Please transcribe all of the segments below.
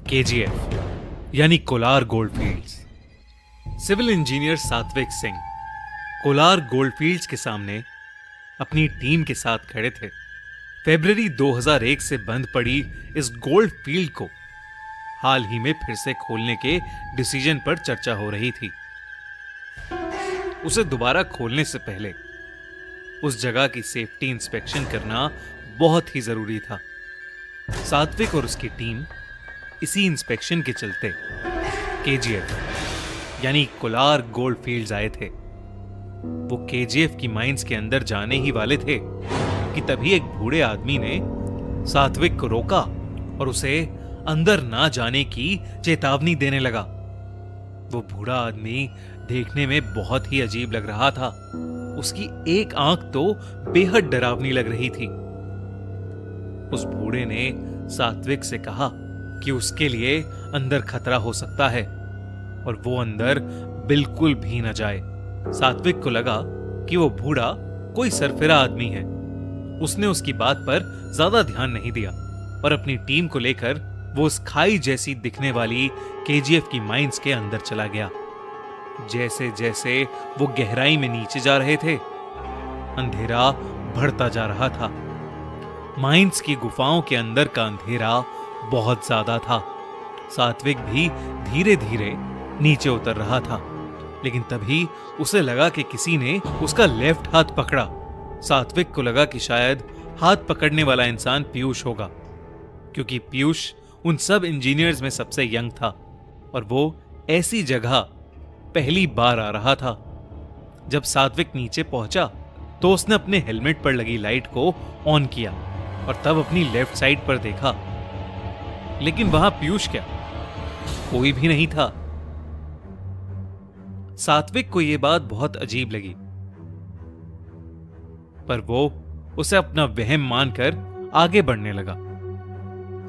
KGF यानी Kolar गोल्डफील्ड्स। Civil engineer सात्विक सिंह कोलार गोल्डफील्ड्स के सामने अपनी टीम के साथ खड़े थे। फरवरी 2001 से बंद पड़ी इस गोल्ड फील्ड को हाल ही में फिर से खोलने के डिसीजन पर चर्चा हो रही थी। उसे दोबारा खोलने से पहले उस जगह की सेफ्टी इंस्पेक्शन करना बहुत ही जरूरी था। सात्विक और उसकी टीम इसी इंस्पेक्शन के चलते केजीएफ यानी कोलार गोल्ड फील्ड्स आए थे। वो केजीएफ की माइंस के अंदर जाने ही वाले थे कि तभी एक बूढ़े आदमी ने सात्विक को रोका और उसे अंदर ना जाने की चेतावनी देने लगा। वो बूढ़ा आदमी देखने में बहुत ही अजीब लग रहा था। उसकी एक आंख तो बेहद डरावनी लग रही थी। उस बूढ़े ने सात्विक से कहा कि उसके लिए अंदर खतरा हो सकता है और वो अंदर बिल्कुल भी न जाए। सात्विक को लगा कि वो बूढ़ा कोई सरफिरा आदमी है। उसने उसकी बात पर ज्यादा ध्यान नहीं दिया और अपनी टीम को लेकर वो उस खाई जैसी दिखने वाली केजीएफ की माइंस के अंदर चला गया। जैसे जैसे वो गहराई में नीचे जा रहे थे, अंधेरा बढ़ता जा रहा था। माइंस की गुफाओं के अंदर का अंधेरा बहुत ज्यादा था। सात्विक भी धीरे धीरे नीचे उतर रहा था, लेकिन तभी उसे लगा कि किसी ने उसका लेफ्ट हाथ पकड़ा। सात्विक को लगा कि शायद हाथ पकड़ने वाला इंसान पीयूष होगा, क्योंकि पीयूष उन सब इंजीनियर्स में सबसे यंग था और वो ऐसी जगह पहली बार आ रहा था। जब सात्विक नीचे पहुंचा तो उसने अपने हेलमेट पर लगी लाइट को ऑन किया और तब अपनी लेफ्ट साइड पर देखा, लेकिन वहां पीयूष क्या, कोई भी नहीं था। सात्विक को यह बात बहुत अजीब लगी, पर वो उसे अपना वहम मानकर आगे बढ़ने लगा।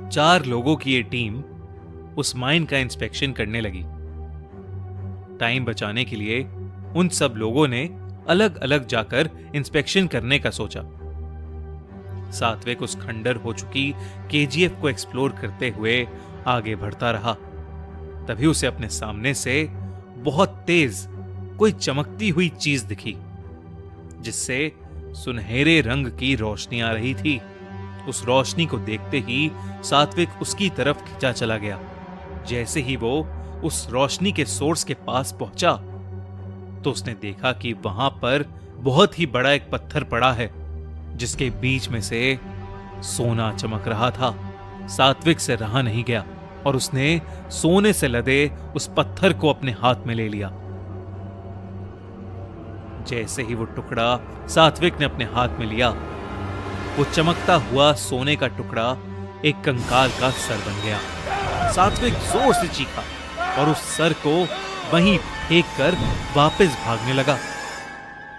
4 लोगों की यह टीम उस माइन का इंस्पेक्शन करने लगी। टाइम बचाने के लिए उन सब लोगों ने अलग अलग जाकर इंस्पेक्शन करने का सोचा। सात्विक उस खंडर हो चुकी केजीएफ को एक्सप्लोर करते हुए आगे बढ़ता रहा। तभी उसे अपने सामने से बहुत तेज कोई चमकती हुई चीज दिखी, जिससे सुनहरे रंग की रोशनी आ रही थी। उस रोशनी को देखते ही सात्विक उसकी तरफ खिंचा चला गया। जैसे ही वो उस रोशनी के सोर्स के पास पहुंचा तो उसने देखा कि वहां पर बहुत ही बड़ा एक पत्थर पड़ा है, जिसके बीच में से सोना चमक रहा था। सात्विक से रहा नहीं गया और उसने सोने से लदे उस पत्थर को अपने हाथ में ले लिया। जैसे ही वो टुकड़ा सात्विक ने अपने हाथ में लिया, वो चमकता हुआ सोने का टुकड़ा एक कंकाल का सर बन गया। सात्विक जोर से चीखा और उस सर को वहीं फेंक कर वापस भागने लगा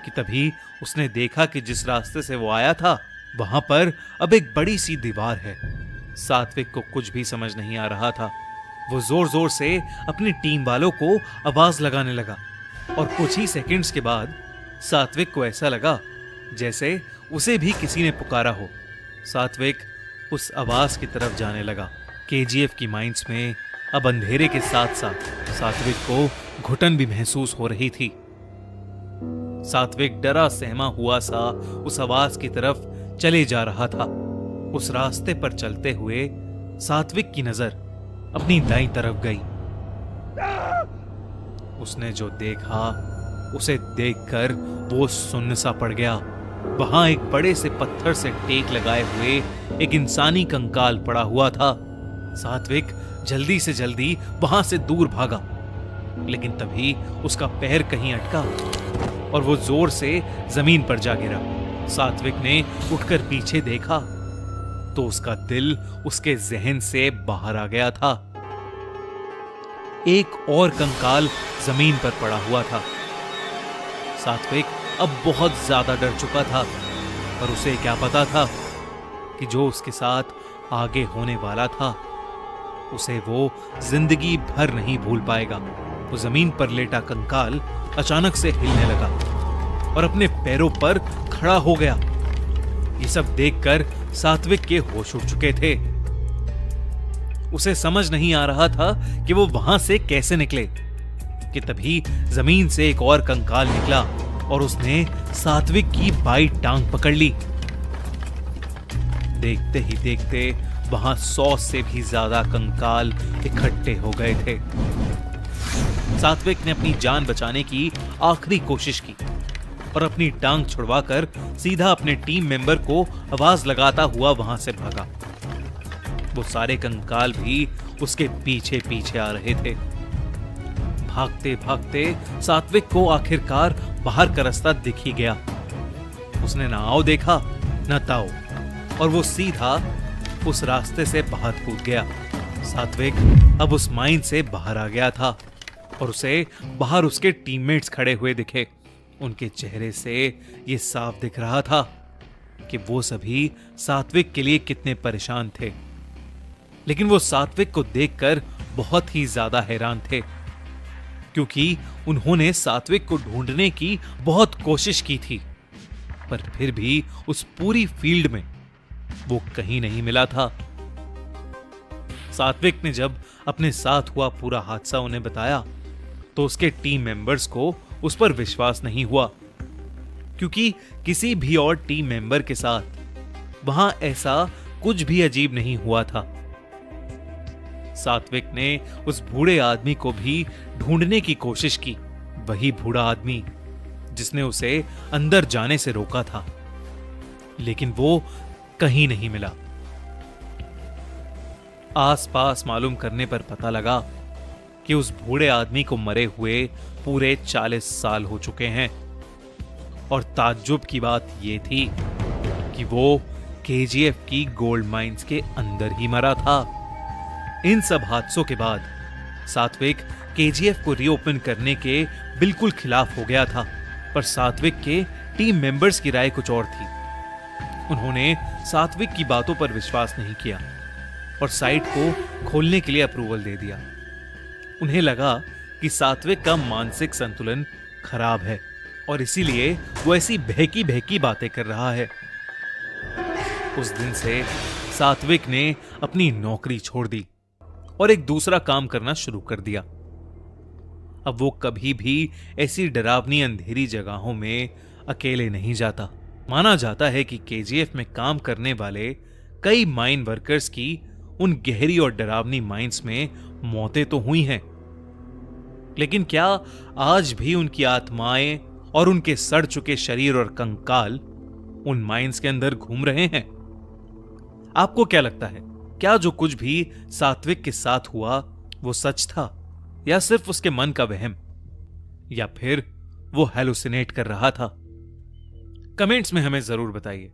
कि तभी उसने देखा कि जिस रास्ते से वो आया था वहां पर अब एक बड़ी सी दीवार है। सात्विक को कुछ भी समझ नहीं आ रहा था। वो जोर जोर से अपनी टीम वालों को आवाज लगाने लगा और कुछ ही सेकंड्स के बाद सात्विक को ऐसा लगा जैसे उसे भी किसी ने पुकारा हो। सात्विक उस आवाज की तरफ जाने लगा। केजीएफ की माइंस में अब अंधेरे के साथ साथ सात्विक को घुटन भी महसूस हो रही थी। सात्विक डरा सहमा हुआ सा उस आवाज की तरफ चले जा रहा था। उस रास्ते पर चलते हुए सात्विक की नजर अपनी दाईं तरफ गई। उसने जो देखा उसे देखकर वो सुन्न सा पड़ गया। वहां एक बड़े से पत्थर से टेक लगाए हुए एक इंसानी कंकाल पड़ा हुआ था। सात्विक जल्दी से जल्दी वहां से दूर भागा, लेकिन तभी उसका पैर कहीं अटका और वो जोर से जमीन पर जा गिरा। सात्विक ने उठकर पीछे देखा तो उसका दिल उसके जहन से बाहर आ गया था। एक और कंकाल जमीन पर पड़ा हुआ था। सात्विक अब बहुत ज्यादा डर चुका था, पर उसे क्या पता था कि जो उसके साथ आगे होने वाला था उसे वो जिंदगी भर नहीं भूल पाएगा। वो जमीन पर लेटा कंकाल अचानक से हिलने लगा और अपने पैरों पर खड़ा हो गया। ये सब देखकर सात्विक के होश उड़ चुके थे। उसे समझ नहीं आ रहा था कि वो वहां से कैसे निकले कि तभी जमीन से एक और कंकाल निकला और उसने सात्विक की बाई टांग पकड़ ली। देखते ही देखते वहां 100 से भी ज्यादा कंकाल इकट्ठे हो गए थे। सात्विक ने अपनी जान बचाने की आखिरी कोशिश की और अपनी टांग छुड़वाकर सीधा अपने टीम मेंबर को आवाज लगाता हुआ वहां से भागा। वो सारे कंकाल भी उसके पीछे पीछे आ रहे थे। भागते भागते सात्विक को आखिरकार बाहर का रास्ता दिख ही गया। उसने ना आओ देखा न ताओ और वो सीधा उस रास्ते से बाहर कूद गया। सात्विक अब उस माइन से बाहर आ गया था और उसे बाहर उसके टीममेट्स खड़े हुए दिखे। उनके चेहरे से ये साफ दिख रहा था कि वो सभी सात्विक के लिए कितने परेशान थे, लेकिन वो सात्विक को देखकर बहुत ही ज्यादा हैरान थे क्योंकि उन्होंने सात्विक को ढूंढने की बहुत कोशिश की थी, पर फिर भी उस पूरी फील्ड में वो कहीं नहीं मिला था। सात्विक ने जब अपने साथ हुआ पूरा हादसा उन्हें बताया तो उसके टीम मेंबर्स को उस पर विश्वास नहीं हुआ क्योंकि किसी भी और टीम मेंबर के साथ वहां ऐसा कुछ भी अजीब नहीं हुआ था। सात्विक ने उस बूढ़े आदमी को भी ढूंढने की कोशिश की, वही बूढ़ा आदमी जिसने उसे अंदर जाने से रोका था, लेकिन वो कहीं नहीं मिला। आसपास मालूम करने पर पता लगा कि उस बूढ़े आदमी को मरे हुए पूरे 40 साल हो चुके हैं और ताज्जुब की बात यह थी कि वो केजीएफ की गोल्ड माइंस के अंदर ही मरा था। इन सब हादसों के बाद सात्विक केजीएफ को रीओपन करने के बिल्कुल खिलाफ हो गया था, पर सात्विक के टीम मेंबर्स की राय कुछ और थी। उन्होंने सात्विक की बातों पर विश्वास नहीं किया और साइट को खोलने के लिए अप्रूवल दे दिया। उन्हें लगा कि सात्विक का मानसिक संतुलन खराब है और इसीलिए वो ऐसी बहकी बहकी बातें कर रहा है। उस दिन से सात्विक ने अपनी नौकरी छोड़ दी और एक दूसरा काम करना शुरू कर दिया। अब वो कभी भी ऐसी डरावनी अंधेरी जगहों में अकेले नहीं जाता। माना जाता है कि केजीएफ में काम करने वाले कई माइन वर्कर्स की उन गहरी और डरावनी माइंस में मौतें तो हुई हैं, लेकिन क्या आज भी उनकी आत्माएं और उनके सड़ चुके शरीर और कंकाल उन माइंस के अंदर घूम रहे हैं? आपको क्या लगता है, क्या जो कुछ भी सात्विक के साथ हुआ वो सच था या सिर्फ उसके मन का वहम, या फिर वो हेलुसिनेट कर रहा था? कमेंट्स में हमें जरूर बताइए।